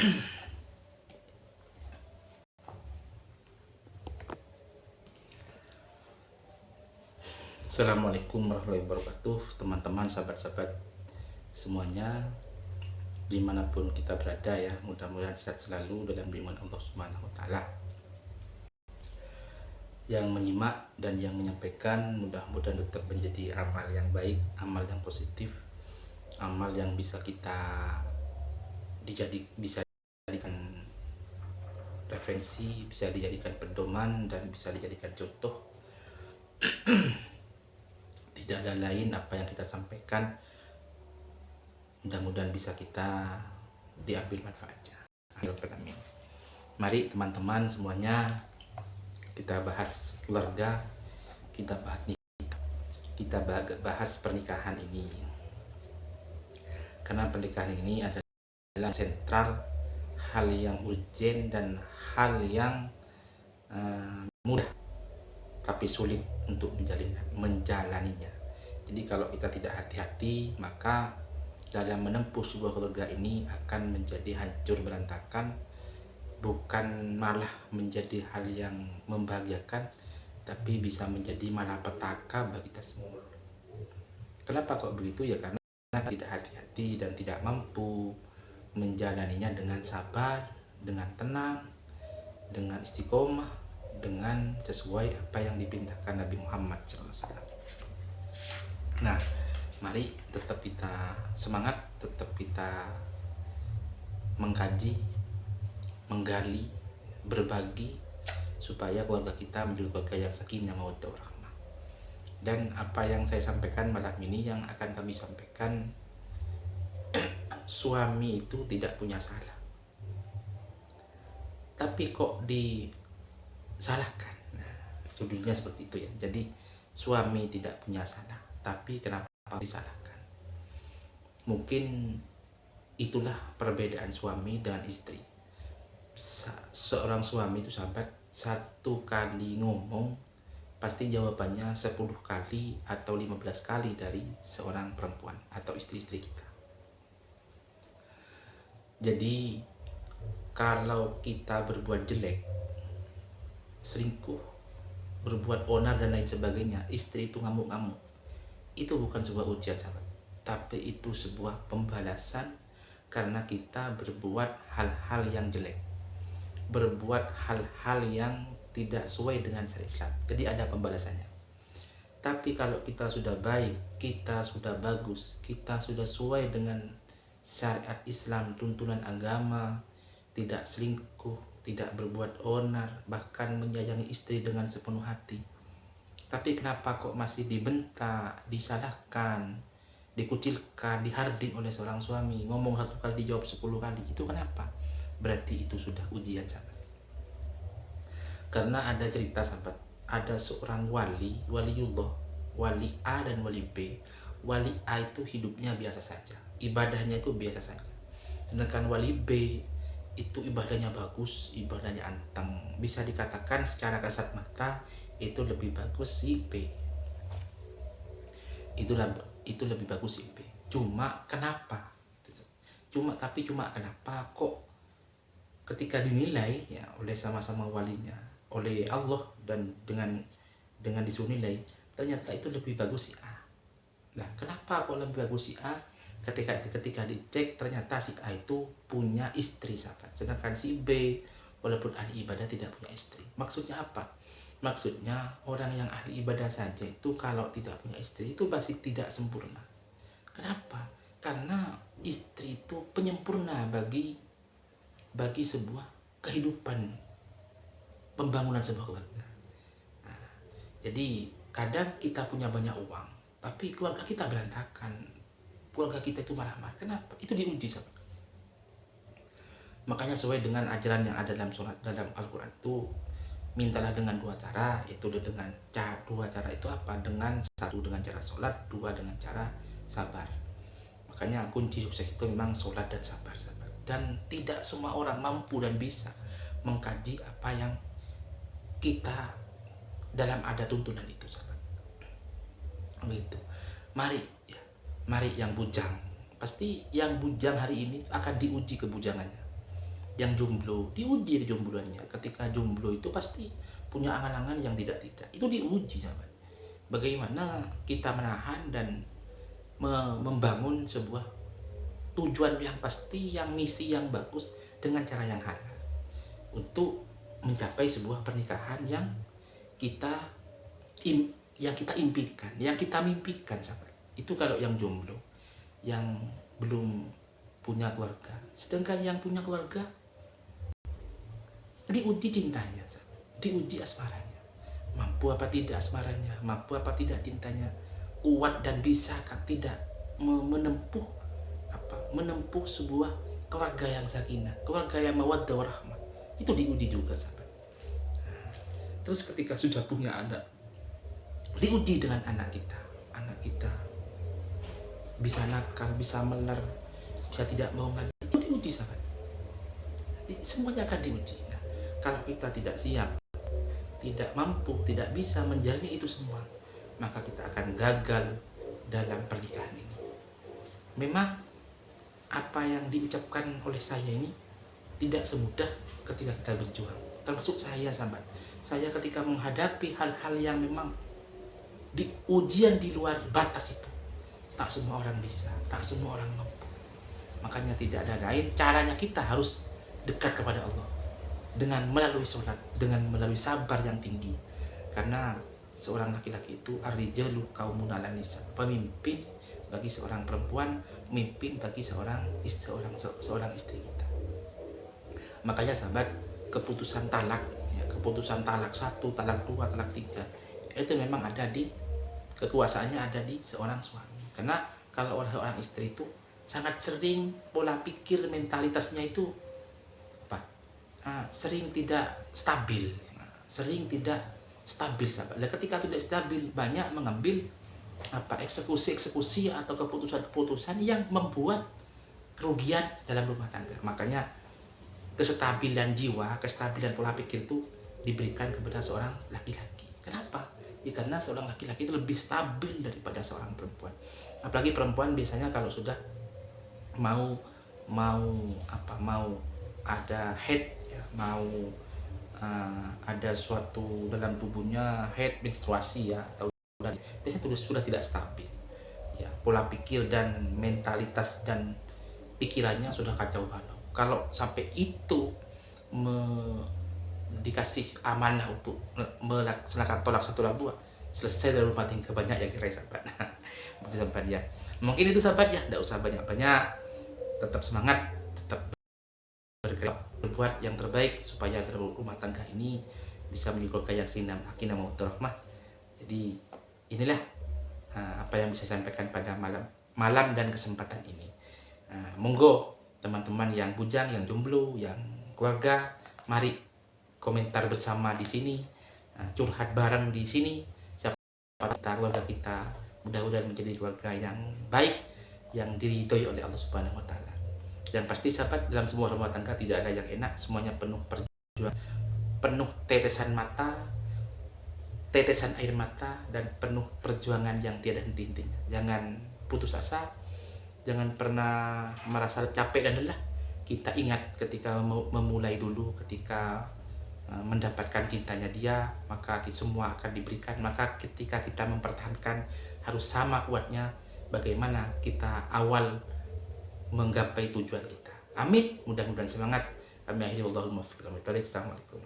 Assalamualaikum warahmatullahi wabarakatuh, teman-teman, sahabat-sahabat semuanya, dimanapun kita berada ya, mudah-mudahan sehat selalu dalam lindungan Allah Subhanahu wa Ta'ala. Yang menyimak dan yang menyampaikan mudah-mudahan tetap menjadi amal yang baik, amal yang positif, amal yang bisa kita bisa dijadikan referensi, bisa dijadikan pedoman, dan bisa dijadikan contoh. Tidak ada lain apa yang kita sampaikan, mudah-mudahan bisa kita diambil manfaatnya. Amin. Mari teman-teman semuanya, kita bahas keluarga, kita bahas nikah, kita bahas pernikahan ini. Karena pernikahan ini adalah sentral, hal yang urgen dan hal yang mudah tapi sulit untuk menjalaninya. Jadi kalau kita tidak hati-hati, maka dalam menempuh sebuah keluarga ini akan menjadi hancur berantakan, bukan malah menjadi hal yang membahagiakan, tapi bisa menjadi malapetaka bagi kita semua. Kenapa kok begitu? Ya karena tidak hati-hati dan tidak mampu menjalaninya dengan sabar, dengan tenang, dengan istiqomah, dengan sesuai apa yang diperintahkan Nabi Muhammad SAW. Nah, mari tetap kita semangat, tetap kita mengkaji, menggali, berbagi, supaya keluarga kita menjadi keluarga yang sakinah mawaddah warahmah. Dan apa yang saya sampaikan malam ini, yang akan kami sampaikan, suami itu tidak punya salah, tapi kok disalahkan. Nah, judulnya seperti itu ya. Jadi suami tidak punya salah, tapi kenapa disalahkan? Mungkin itulah perbedaan suami dengan istri. Seorang suami itu, sahabat, satu kali ngomong pasti jawabannya 10 kali atau 15 kali dari seorang perempuan atau istri-istri kita. Jadi kalau kita berbuat jelek, selingkuh, berbuat onar dan lain sebagainya, istri itu ngamuk-ngamuk, itu bukan sebuah ujian, sahabat, tapi itu sebuah pembalasan karena kita berbuat hal-hal yang jelek, berbuat hal-hal yang tidak sesuai dengan syariat Islam. Jadi ada pembalasannya. Tapi kalau kita sudah baik, kita sudah bagus, kita sudah sesuai dengan syariat Islam, tuntunan agama, tidak selingkuh, tidak berbuat onar, bahkan menyayangi istri dengan sepenuh hati, tapi kenapa kok masih dibentak, disalahkan, dikucilkan, diharding oleh seorang suami, ngomong 1 kali dijawab 10 kali, itu kenapa? Berarti itu sudah ujian, sahabat. Karena ada cerita, sahabat, ada seorang waliullah, wali A dan wali B. Wali A itu hidupnya biasa saja, ibadahnya itu biasa saja. Sedangkan wali B itu ibadahnya bagus, ibadahnya anteng. Bisa dikatakan secara kasat mata itu lebih bagus si B. Itu lebih bagus si B. Cuma kenapa? Cuma kenapa kok ketika dinilai ya oleh sama-sama walinya, oleh Allah, dan dengan disuruh nilai, ternyata itu lebih bagus si A. Nah, kenapa kok lebih bagus si A? Ketika dicek, ternyata si A itu punya istri, sahabat, sedangkan si B walaupun ahli ibadah tidak punya istri. Maksudnya apa? Maksudnya orang yang ahli ibadah saja itu kalau tidak punya istri itu masih tidak sempurna. Kenapa? Karena istri itu penyempurna bagi sebuah kehidupan, pembangunan sebuah keluarga. Nah, jadi kadang kita punya banyak uang, tapi keluarga kita berantakan, keluarga kita itu marah-marah. Kenapa? Itu diuji, sahabat. Makanya sesuai dengan ajaran yang ada dalam Al-Quran itu, mintalah dengan 2 cara. Itu dengan dua cara itu apa? Dengan 1 dengan cara sholat, 2 dengan cara sabar. Makanya kunci sukses itu memang sholat dan sabar, sahabat. Dan tidak semua orang mampu dan bisa mengkaji apa yang kita dalam ada tuntunan itu, sahabat. Begitu. Mari yang bujang. Pasti yang bujang hari ini akan diuji kebujangannya. yang jomblo diuji jombloannya. Ketika jomblo itu pasti punya angan-angan yang tidak-tidak, itu diuji sahabat. Bagaimana kita menahan dan membangun sebuah tujuan yang pasti, yang misi yang bagus dengan cara yang halal untuk mencapai sebuah pernikahan yang kita impikan, yang kita mimpikan sahabat. Itu kalau yang jomblo, yang belum punya keluarga. Sedangkan yang punya keluarga diuji cintanya, sahabat. Diuji asmaranya. Mampu apa tidak asmaranya, mampu apa tidak cintanya, kuat dan bisakah tidak menempuh menempuh sebuah keluarga yang sakinah, keluarga yang mawaddah warahmah. Itu diuji juga sahabat. Terus ketika sudah punya anak, diuji dengan anak kita. Anak kita bisa nakal, bisa meler, bisa tidak mau ngaji, itu diuji sahabat. Semuanya akan diuji. Nah, kalau kita tidak siap, tidak mampu, tidak bisa menjalani itu semua, maka kita akan gagal dalam pernikahan ini. Memang apa yang diucapkan oleh saya ini tidak semudah ketika kita berjuang. Termasuk saya sahabat. Saya ketika menghadapi hal-hal yang memang di ujian di luar batas itu, tak semua orang bisa, tak semua orang mampu. Makanya tidak ada lain, caranya kita harus dekat kepada Allah dengan melalui sholat, dengan melalui sabar yang tinggi. Karena seorang laki-laki itu ar-rijalu qawwamun 'alan nisa, pemimpin bagi seorang perempuan, pemimpin bagi seorang istri kita. Makanya sahabat, keputusan talak, keputusan talak 1, talak 2, talak 3, itu memang ada di kekuasaannya, ada di seorang suami. Karena kalau orang istri itu sangat sering pola pikir mentalitasnya itu sering tidak stabil, sahabat. Dan ketika tidak stabil, banyak mengambil eksekusi atau keputusan yang membuat kerugian dalam rumah tangga. Makanya kestabilan jiwa, kestabilan pola pikir itu diberikan kepada seorang laki-laki. Kenapa? Ya karena seorang laki-laki itu lebih stabil daripada seorang perempuan. Apalagi perempuan biasanya kalau sudah mau ada head, ya, mau ada suatu dalam tubuhnya head, menstruasi ya, atau biasanya sudah tidak stabil. Ya, pola pikir dan mentalitas dan pikirannya sudah kacau balau. Kalau sampai itu dikasih amanah untuk melaksanakan tolak 1 tolak 2, selesai dari rumah tangga banyak yang kira sahabat. Sahabat ya. Mungkin itu sahabat ya, tidak usah banyak-banyak. Tetap semangat, tetap bergerak, berbuat yang terbaik supaya rumah tangga ini bisa menyuguhkan keyakinan, sakinah mawaddah warahmah. Jadi inilah apa yang bisa saya sampaikan pada malam dan kesempatan ini. Monggo teman-teman yang bujang, yang jomblo, yang keluarga, mari komentar bersama di sini, curhat bareng di sini. Siapa keluarga kita mudah-mudahan menjadi keluarga yang baik, yang diridhoi oleh Allah Subhanahu wa taala. Yang pasti sahabat, dalam semua rumah tangga tidak ada yang enak, semuanya penuh perjuangan, penuh tetesan air mata, dan penuh perjuangan yang tiada henti-hentinya. Jangan putus asa, jangan pernah merasa capek dan lelah. Kita ingat ketika memulai dulu, ketika mendapatkan cintanya dia, maka semua akan diberikan. Maka ketika kita mempertahankan, harus sama kuatnya bagaimana kita awal menggapai tujuan kita. Amin. Mudah-mudahan semangat. Kami akhiri, wallahul muwaffiq. Assalamualaikum.